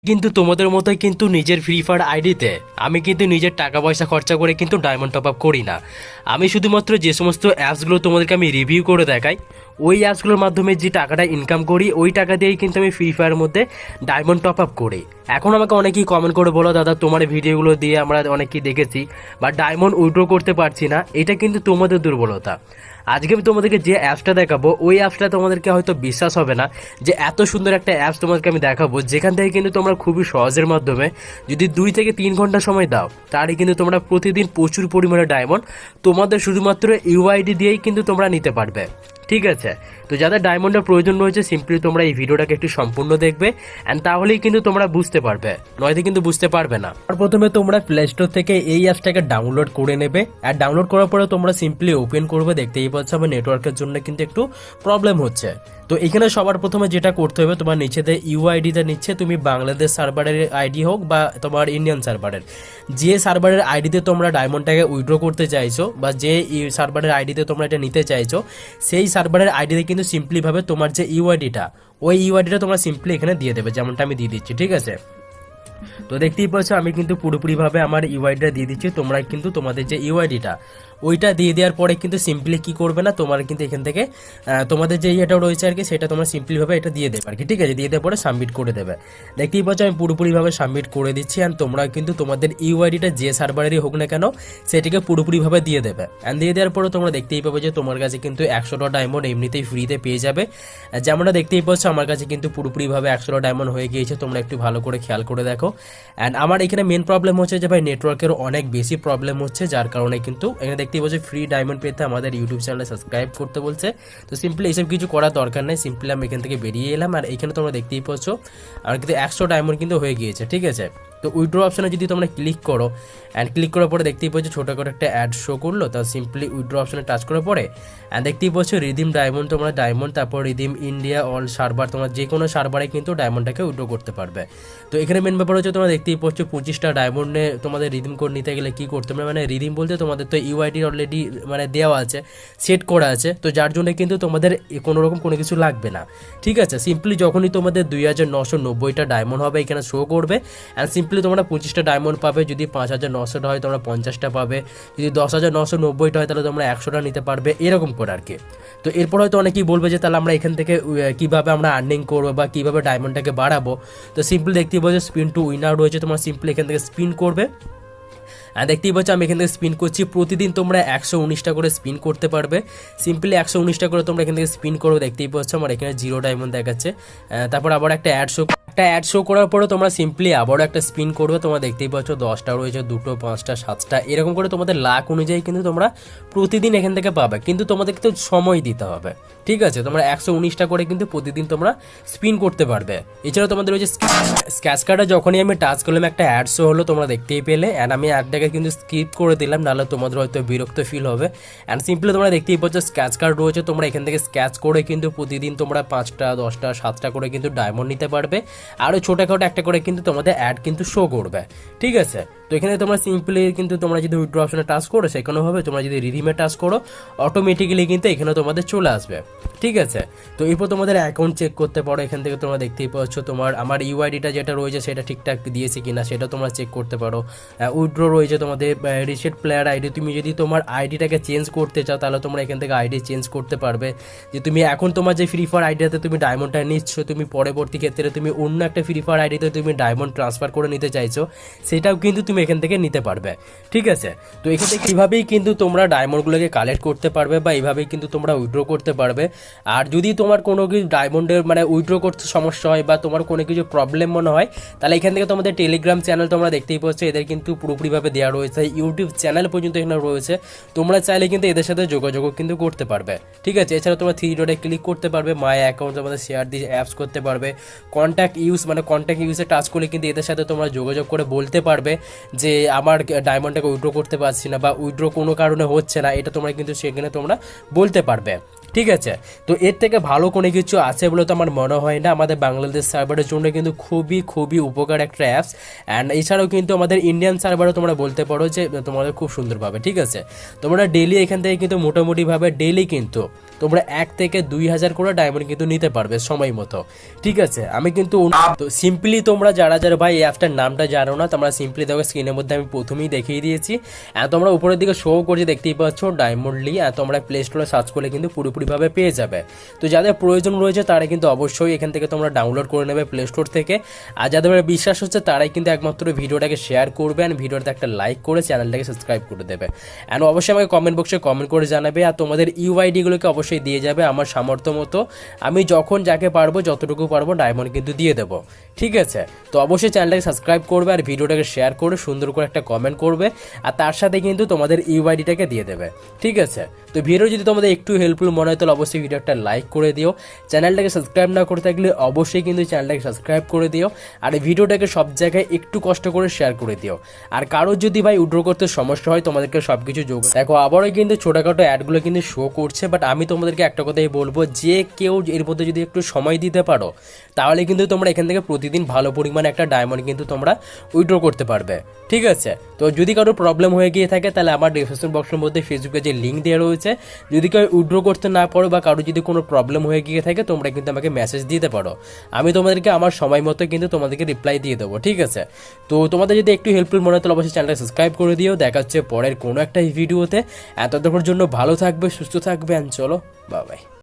কিন্তু তোমাদের মতোই কিন্তু নিজের ফ্রি ফায়ার আইডিতে আমি কিন্তু নিজের টাকা পয়সা খরচা করে কিন্তু ডায়মন্ড টপ আপ করি না। আমি শুধুমাত্র যে সমস্ত অ্যাপসগুলো তোমাদেরকে আমি রিভিউ করে দেখাই, ওই অ্যাপসগুলোর মাধ্যমে যে টাকাটা ইনকাম করি ওই টাকা দিয়েই কিন্তু আমি ফ্রি ফায়ারের মধ্যে ডায়মন্ড টপ আপ করি। এখন আমাকে অনেকেই কমেন্ট করে বলো, দাদা তোমার ভিডিওগুলো দিয়ে আমরা অনেকেই দেখেছি বা ডায়মন্ড উইথড্র করতে পারছি না। এটা কিন্তু তোমাদের দুর্বলতা। আজকে আমি তোমাদেরকে যে অ্যাপসটা দেখাবো ওই অ্যাপসটা তোমাদেরকে হয়তো বিশ্বাস হবে না যে এত সুন্দর একটা অ্যাপস তোমাদেরকে আমি দেখাবো, যেখান থেকে কিন্তু তোমরা খুবই সহজের মাধ্যমে যদি 2 থেকে 3 ঘন্টা সময় দাও তাহলে কিন্তু তোমরা প্রতিদিন প্রচুর পরিমাণে ডায়মন্ড তোমাদের শুধুমাত্র ইউআইডি দিয়েই কিন্তু তোমরা নিতে পারবে। ঠিক আছে, তো যাদের ডায়মন্ডের প্রয়োজন রয়েছে সিম্পলি তোমরা এই ভিডিওটাকে একটু সম্পূর্ণ দেখবে অ্যান্ড তাহলেই কিন্তু তোমরা বুঝতে পারবে, নয়তো কিন্তু বুঝতে পারবে না। আর প্রথমে তোমরা প্লে স্টোর থেকে এই অ্যাপসটাকে ডাউনলোড করে নেবে। আর ডাউনলোড করার পরে তোমরা সিম্পলি ওপেন করবে। দেখতেই পাচ্ছ আমার নেটওয়ার্কের জন্য কিন্তু একটু প্রবলেম হচ্ছে। তো এখানে সবার প্রথমে যেটা করতে হবে, তোমার নিচেতে ইউআইডিটা নিচ্ছে, তুমি বাংলাদেশ সার্ভারের আইডি হোক বা তোমার ইন্ডিয়ান সার্ভারের, যে সার্ভারের আইডিতে তোমরা ডায়মন্ডটাকে উইথড্র করতে চাইছো বা যে সার্ভারের আইডিতে তোমরা এটা নিতে চাইছো সেই সার্ভারের আইডিতে কিন্তু সিম্পলিভাবে তোমার যে ইউআইডিটা ওই ইউআইডিটা তোমরা সিম্পলি এখানে দিয়ে দেবে, যেমনটা আমি দিয়ে দিচ্ছি। ঠিক আছে, তো দেখতেই পাচ্ছ আমি কিন্তু পুরোপুরিভাবে আমার ইউআইডিটা দিয়ে দিচ্ছি। তোমরা কিন্তু তোমাদের যে ইউআইডিটা ওইটা দিয়ে দেওয়ার পরে কিন্তু সিম্পলি কি করবে না, তোমার কিন্তু এখান থেকে তোমাদের যে ইয়েটা রয়েছে আর কি সেটা তোমরা সিম্পলিভাবে এটা দিয়ে দেবে আর কি। ঠিক আছে, দিয়ে দেওয়ার পরে সাবমিট করে দেবে। দেখতেই পাচ্ছ আমি পুরোপুরিভাবে সাবমিট করে দিচ্ছি। অ্যান্ড তোমরা কিন্তু তোমাদের ইউআইডিটা যে সার্ভারেরই হোক না কেন সেটিকে পুরোপুরিভাবে দিয়ে দেবে। অ্যান্ড দিয়ে দেওয়ার পরে তোমরা দেখতেই পাবে যে তোমার কাছে কিন্তু 100টা ডায়মন্ড এমনিতেই ফ্রিতে পেয়ে যাবে। যেমনটা দেখতেই পাচ্ছ আমার কাছে কিন্তু পুরোপুরিভাবে 100টা ডায়মন্ড হয়ে গিয়েছে। তোমরা একটু ভালো করে খেয়াল করে দেখো। অ্যান্ড আমার এখানে মেন প্রবলেম হচ্ছে যে ভাই নেটওয়ার্কের অনেক বেশি প্রবলেম হচ্ছে, যার কারণে কিন্তু এখানে দেখতেই পাচ্ছি ফ্রি ডায়মন্ড পেতে আমাদের ইউটিউব চ্যানেলে সাবস্ক্রাইব করতে বলছে। তো সিম্পলি এইসব কিছু করার দরকার নেই, সিম্পলি আমি এখান থেকে বেরিয়ে এলাম। আর এখানে তোমরা দেখতেই পাচ্ছ আমার কিন্তু 100 ডায়মন্ড কিন্তু হয়ে গিয়েছে। ঠিক আছে, তো উইথড্র অপশনে যদি তোমরা ক্লিক করো অ্যান্ড ক্লিক করার পরে দেখতেই পাচ্ছ ছোটো করে একটা অ্যাড শো করলো। তো সিম্পলি উইথড্র অপশনে টাচ করার পরে অ্যান্ড দেখতেই পাচ্ছ রিডিম ডায়মন্ড, তোমরা ডায়মন্ড তারপর রিডিম ইন্ডিয়া অল সার্ভার, তোমরা যে কোনো সার্ভারে কিন্তু ডায়মন্ডটাকে উইথড্র করতে পারবে। তো এখানে মেন ব্যাপার হচ্ছে তোমরা দেখতেই পাচ্ছ 25টা ডায়মন্ডে তোমাদের রিডিম কোড নিতে গেলে কী করতে হবে, মানে রিডিম বলতে তোমাদের তো ইউআইডি অলরেডি মানে দেওয়া আছে, সেট করা আছে, তো যার জন্য কিন্তু তোমাদের কোনো রকম কোনো কিছু লাগবে না। ঠিক আছে, সিম্পলি যখনই তোমাদের 2990টা ডায়মন্ড হবে এখানে শো করবে। অ্যান্ড সিম্পলি তোমরা 25টা ডায়মন্ড পাবে। যদি 5900টা হয় তোমরা 50টা পাবে, যদি 10,990টা হয় তাহলে তোমরা 100টা নিতে পারবে, এরকম করে আর কি। তো এরপর হয়তো অনেকেই বলবে যে তাহলে আমরা এখান থেকে কীভাবে আমরা আর্নিং করবো বা কীভাবে ডায়মন্ডটাকে বাড়াবো। তো সিম্পলি দেখতেই পাচ্ছ স্পিন টু উইনার রয়েছে, তোমরা সিম্পলি এখান থেকে স্পিন করবে। আর দেখতেই পাচ্ছ আমি এখান থেকে স্পিন করছি। প্রতিদিন তোমরা 119টা করে স্পিন করতে পারবে। সিম্পলি 119টা করে তোমরা এখান থেকে স্পিন করবে। দেখতেই পাচ্ছ আমার এখানে 0 ডায়মন্ড দেখাচ্ছে। তারপর আবার একটা অ্যাড শো করার পরে তোমরা সিম্পলি আবারও একটা স্পিন করবে। তোমরা দেখতেই পাচ্ছ 10টা রয়েছে, 2টো 5টা 7টা এরকম করে তোমাদের লাখ অনুযায়ী কিন্তু তোমরা প্রতিদিন এখান থেকে পাবে, কিন্তু তোমাদেরকে তো সময় দিতে হবে। ঠিক আছে, তোমরা 119টা করে কিন্তু প্রতিদিন তোমরা স্পিন করতে পারবে। এছাড়াও তোমাদের রয়েছে স্ক্র্যাচ কার্ডে যখনই আমি টাচ করলাম একটা অ্যাড শো হলো, তোমরা দেখতেই পেলে। অ্যান্ড আমি অ্যাডটাকে কিন্তু স্কিপ করে দিলাম, নাহলে তোমাদের হয়তো বিরক্ত ফিল হবে। অ্যান্ড সিম্পলি তোমরা দেখতেই পাচ্ছ স্ক্র্যাচ কার্ড রয়েছে, তোমরা এখান থেকে স্ক্র্যাচ করে কিন্তু প্রতিদিন তোমরা 5টা 10টা 7টা করে কিন্তু ডায়মন্ড নিতে পারবে। আরও ছোটোখাটো একটা করে কিন্তু তোমাদের অ্যাড কিন্তু শো করবে। ঠিক আছে, তো এখানে তোমরা সিম্পলি কিন্তু তোমরা যদি উইথড্র অপশনে টাচ করো সেখানেও হবে, তোমরা যদি রিডিমে টাচ করো অটোমেটিক্যালি কিন্তু এখানে তোমাদের চলে আসবে। ঠিক আছে, তো এরপর তোমাদের অ্যাকাউন্ট চেক করতে পারো। এখান থেকে তোমরা দেখতেই পাচ্ছ তোমার আমার ইউআইডিটা যেটা রয়েছে সেটা ঠিকঠাক দিয়েছে কিনা সেটা তোমরা চেক করতে পারো। উইথড্র রয়েছে তোমাদের রিসেট প্লেয়ার আইডি, তুমি যদি তোমার আইডিটাকে চেঞ্জ করতে চাও তাহলে তোমরা এখান থেকে আইডি চেঞ্জ করতে পারবে। যে তুমি এখন তোমার যে ফ্রি ফায়ার আইডিতে তুমি ডায়মন্ডটা নিচ্ছ, তুমি পরবর্তী ক্ষেত্রে তুমি অন্য একটা ফ্রি ফায়ার আইডিতে তুমি ডায়মন্ড ট্রান্সফার করে নিতে চাইছো, সেটাও কিন্তু তুমি এখান থেকে নিতে পারবে। ঠিক আছে, তো এখান থেকে এইভাবেই কিন্তু তোমরা ডায়মন্ডগুলোকে কালেক্ট করতে পারবে বা এইভাবেই কিন্তু তোমরা উইথড্র করতে পারবে। আর যদি তোমার কোনো কিছু ডায়মন্ডের মানে উইথড্র করতে সমস্যা হয় বা তোমার কোনো কিছু প্রবলেম মনে হয় তাহলে এখান থেকে তোমাদের টেলিগ্রাম চ্যানেল তোমরা দেখতেই পাচ্ছ, এদের কিন্তু পুরোপুরিভাবে দেওয়া রয়েছে, ইউটিউব চ্যানেল পর্যন্ত এখানে রয়েছে। তোমরা চাইলে কিন্তু এদের সাথে যোগাযোগও কিন্তু করতে পারবে। ঠিক আছে, এছাড়া তোমরা 3 ডটে ক্লিক করতে পারবে, মাই অ্যাকাউন্ট তোমাদের শেয়ার দিয়ে অ্যাপস করতে পারবে। কন্ট্যাক্ট ইউজে টাচ করলে কিন্তু এদের সাথে তোমরা যোগাযোগ করে বলতে পারবে যে আমার ডায়মন্ডটাকে উইথড্র করতে পারছি না বা উইথড্র কোনো কারণে হচ্ছে না, এটা তোমরা কিন্তু সেখানে তোমরা বলতে পারবে। ঠিক আছে, তো এর থেকে ভালো কোনো কিছু আছে বলে তো আমার মনে হয় না। আমাদের বাংলাদেশ সার্ভারের জন্য কিন্তু খুবই খুবই উপকার একটা অ্যাপস। অ্যান্ড এছাড়াও কিন্তু আমাদের ইন্ডিয়ান সার্ভারও তোমরা বলতে পারো যে তোমাদের খুব সুন্দরভাবে। ঠিক আছে, তোমরা ডেলি এখান থেকে কিন্তু মোটামুটিভাবে ডেলি কিন্তু তোমরা 1 থেকে 2 হাজার করে ডায়মন্ড কিন্তু নিতে পারবে সময় মতো। ঠিক আছে, আমি কিন্তু তো সিম্পলি তোমরা যারা যারা ভাই এই অ্যাপটার নামটা জানো না, তোমরা সিম্পলি দেখো স্ক্রিনের মধ্যে আমি প্রথমেই দেখিয়ে দিয়েছি। তোমরা উপরের দিকে শো করছে দেখতেই পাচ্ছ ডায়মন্ডলি, তোমরা প্লে স্টোরে সার্চ করলে কিন্তু পুরোপুরিভাবে পেয়ে যাবে। তো যাদের প্রয়োজন রয়েছে তারা কিন্তু অবশ্যই এখান থেকে তোমরা ডাউনলোড করে নেবে প্লে স্টোর থেকে। আর যাদের বিশ্বাস হচ্ছে তারাই কিন্তু একমাত্র ভিডিওটাকে শেয়ার করবে, আর ভিডিওটাতে একটা লাইক করে চ্যানেলটাকে সাবস্ক্রাইব করে দেবে। অ্যান্ড অবশ্যই আমাকে কমেন্ট বক্সে কমেন্ট করে জানাবে, আর তোমাদের ইউআইডিগুলোকে অবশ্যই দিয়ে যাবে আমার সামর্থ্য মতো। আমি যখন যাকে পারবো যতটুকু পারবো ডায়মন্ড কিন্তু দিয়ে দেবো। ঠিক আছে, তো অবশ্যই চ্যানেলটাকে সাবস্ক্রাইব করবে আর ভিডিওটাকে শেয়ার করে সুন্দর করে একটা কমেন্ট করবে, আর তার সাথে কিন্তু তোমাদের ইউআইডিটাকে দিয়ে দেবে। ঠিক আছে, তো ভিডিও যদি তোমাদের একটু হেল্পফুল মনে হয় তাহলে অবশ্যই ভিডিওটা লাইক করে দিও। চ্যানেলটাকে সাবস্ক্রাইব না করে থাকলে অবশ্যই কিন্তু চ্যানেলটাকে সাবস্ক্রাইব করে দিও, আর এই ভিডিওটাকে সব জায়গায় একটু কষ্ট করে শেয়ার করে দিও। আর কারোর যদি ভাই উইথড্র করতে সমস্যা হয় তোমাদেরকে সব কিছু যোগ দেখো, আবারও কিন্তু ছোটোখাটো অ্যাডগুলো কিন্তু শো করছে, বাট আমি তোমাদেরকে একটা কথাই বলবো, যে কেউ এর মধ্যে যদি একটু সময় দিতে পারো তাহলে কিন্তু তোমরা এখান থেকে প্রতিদিন ভালো পরিমাণে একটা ডায়মন্ড কিন্তু তোমরা উইথড্র করতে পারবে। ঠিক আছে, তো যদি কারো প্রবলেম হয়ে গিয়ে থাকে তাহলে আমার ডিসক্রিপশন বক্সের মধ্যে ফেসবুকে যে লিঙ্ক দেওয়া রয়েছে, যদি কেউ উইথড্র করতে না পারো বা কারো যদি কোনো প্রবলেম হয়ে গিয়ে থাকে তোমরা কিন্তু আমাকে মেসেজ দিতে পারো, আমি তোমাদেরকে আমার সময় মতো কিন্তু তোমাদেরকে রিপ্লাই দিয়ে দেবো। ঠিক আছে, তো তোমাদের যদি একটু হেল্পফুল মনে হয় তাহলে অবশ্যই চ্যানেলটা সাবস্ক্রাইব করে দিও। দেখা হচ্ছে পরের কোনো একটা ভিডিওতে। এতক্ষণের জন্য ভালো থাকবে, সুস্থ থাকবে, অ্যান্ড চলো বাই বাই।